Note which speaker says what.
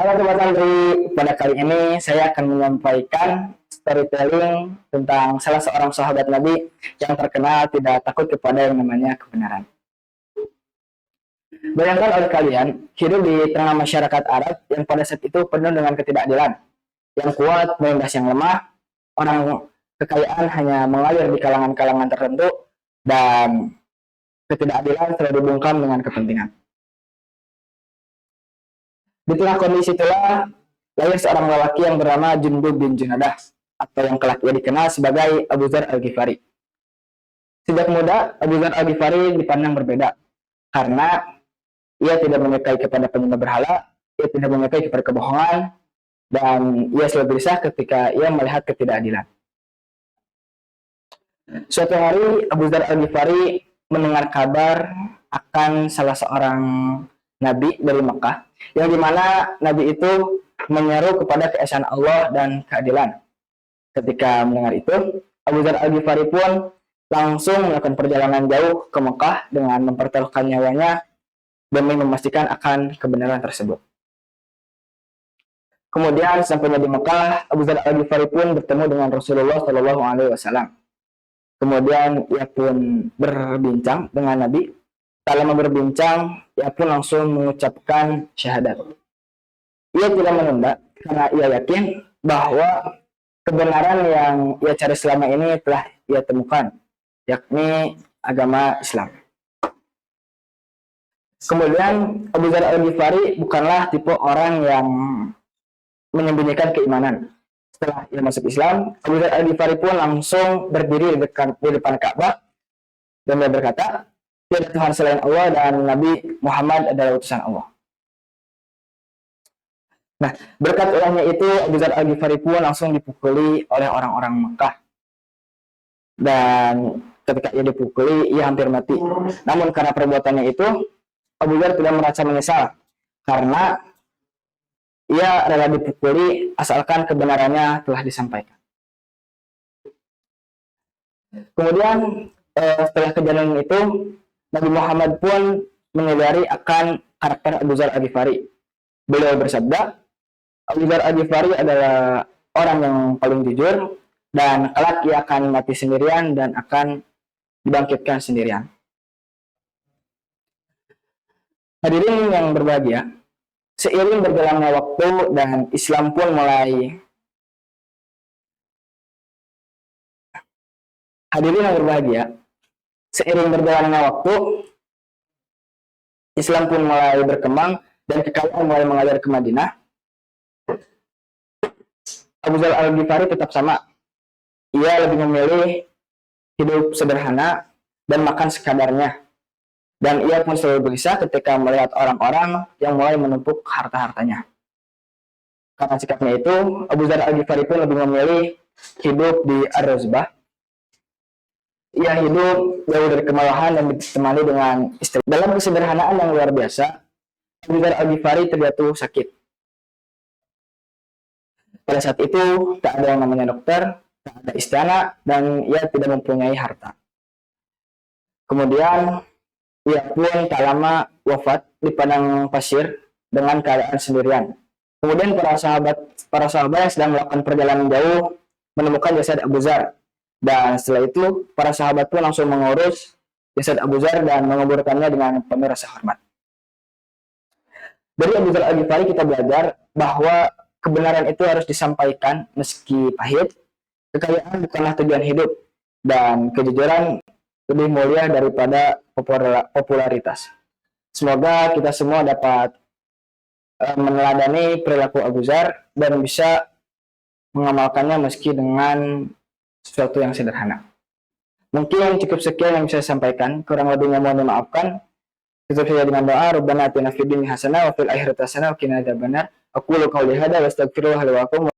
Speaker 1: Halo Sobat Santri, pada kali ini saya akan menyampaikan storytelling tentang salah seorang sahabat Nabi yang terkenal tidak takut kepada yang namanya kebenaran. Bayangkan oleh kalian, hidup di tengah masyarakat Arab yang pada saat itu penuh dengan ketidakadilan, yang kuat menindas yang lemah, orang kekayaan hanya mengalir di kalangan-kalangan tertentu, dan ketidakadilan selalu dibungkam dengan kepentingan. Di tengah kondisi itulah lahir seorang lelaki yang bernama Jundub bin Junadah, atau yang kelak ia dikenal sebagai Abu Dzar Al-Ghifari. Sejak muda, Abu Dzar Al-Ghifari dipandang berbeda, karena ia tidak menyukai kepada penyembah berhala, ia tidak menyukai kepada kebohongan, dan ia selalu gelisah ketika ia melihat ketidakadilan. Suatu hari, Abu Dzar Al-Ghifari mendengar kabar akan salah seorang nabi dari Mekah, yang dimana nabi itu menyeru kepada keesaan Allah dan keadilan. Ketika mendengar itu, Abu Dzar Al-Ghifari pun langsung melakukan perjalanan jauh ke Mekah dengan mempertaruhkan nyawanya demi memastikan akan kebenaran tersebut. Kemudian sampainya di Mekah, Abu Dzar Al-Ghifari pun bertemu dengan Rasulullah SAW. Kemudian ia pun berbincang dengan Nabi. Tak lama berbincang, ia pun langsung mengucapkan syahadat. Ia tidak menunda karena ia yakin bahwa kebenaran yang ia cari selama ini telah ia temukan, yakni agama Islam. Kemudian Abu Dzar Al-Ghifari bukanlah tipe orang yang menyembunyikan keimanan. Setelah ia masuk Islam, Abu Dzar Al-Ghifari pun langsung berdiri di depan Ka'bah dan dia berkata, tiada Tuhan selain Allah dan Nabi Muhammad adalah utusan Allah. Nah, berkat ulahnya itu, Abu Dzar Al-Ghifari pun langsung dipukuli oleh orang-orang Mekah. Dan ketika ia dipukuli, ia hampir mati. Namun karena perbuatannya itu, Abu Dzar tidak merasa menyesal, karena ia rela dipukuli asalkan kebenarannya telah disampaikan. Kemudian setelah kejadian itu, Nabi Muhammad pun menyadari akan karakter Abu Dzar Al-Ghifari. Beliau bersabda, Abu Dzar Al-Ghifari adalah orang yang paling jujur, dan kelak ia akan mati sendirian dan akan dibangkitkan sendirian. Hadirin yang berbahagia, seiring berjalannya waktu dan Islam pun mulai seiring berjalannya waktu, Islam pun mulai berkembang dan kekayaan mulai mengalir ke Madinah. Abu Dzar Al-Ghifari tetap sama. Ia lebih memilih hidup sederhana dan makan sekadarnya. Dan ia pun selalu gelisah ketika melihat orang-orang yang mulai menumpuk harta-hartanya. Karena sikapnya itu, Abu Dzar Al-Ghifari pun lebih memilih hidup di Ar-Rozbah. Ia hidup jauh dari kemalahan dan ditemani dengan istri. Dalam kesederhanaan yang luar biasa, Abu Dzar Al-Ghifari terjatuh sakit. Pada saat itu, tak ada yang namanya dokter, tak ada istana, dan ia tidak mempunyai harta. Kemudian, ia pun tak lama wafat di padang pasir dengan keadaan sendirian. Kemudian para sahabat yang sedang melakukan perjalanan jauh menemukan jasad Abu Dzar. Dan setelah itu, para sahabat pun langsung mengurus jasad Abu Dzar dan menguburkannya dengan penuh rasa hormat. Dari Abu Dzar Al-Ghifari kita belajar bahwa kebenaran itu harus disampaikan meski pahit, kekayaan bukanlah tujuan hidup, dan kejujuran lebih mulia daripada popularitas. Semoga kita semua dapat meneladani perilaku Abu Dzar dan bisa mengamalkannya meski dengan sesuatu yang sederhana. Mungkin cukup sekian yang bisa saya sampaikan, kurang lebihnya mohon dimaafkan. Tutup saja dengan doa, Rabbana atina fid dunya hasanah wa fil akhirati hasanah wa qina adzabannar. Aqulu qouli hadza wa astaghfirullah li wa lakum.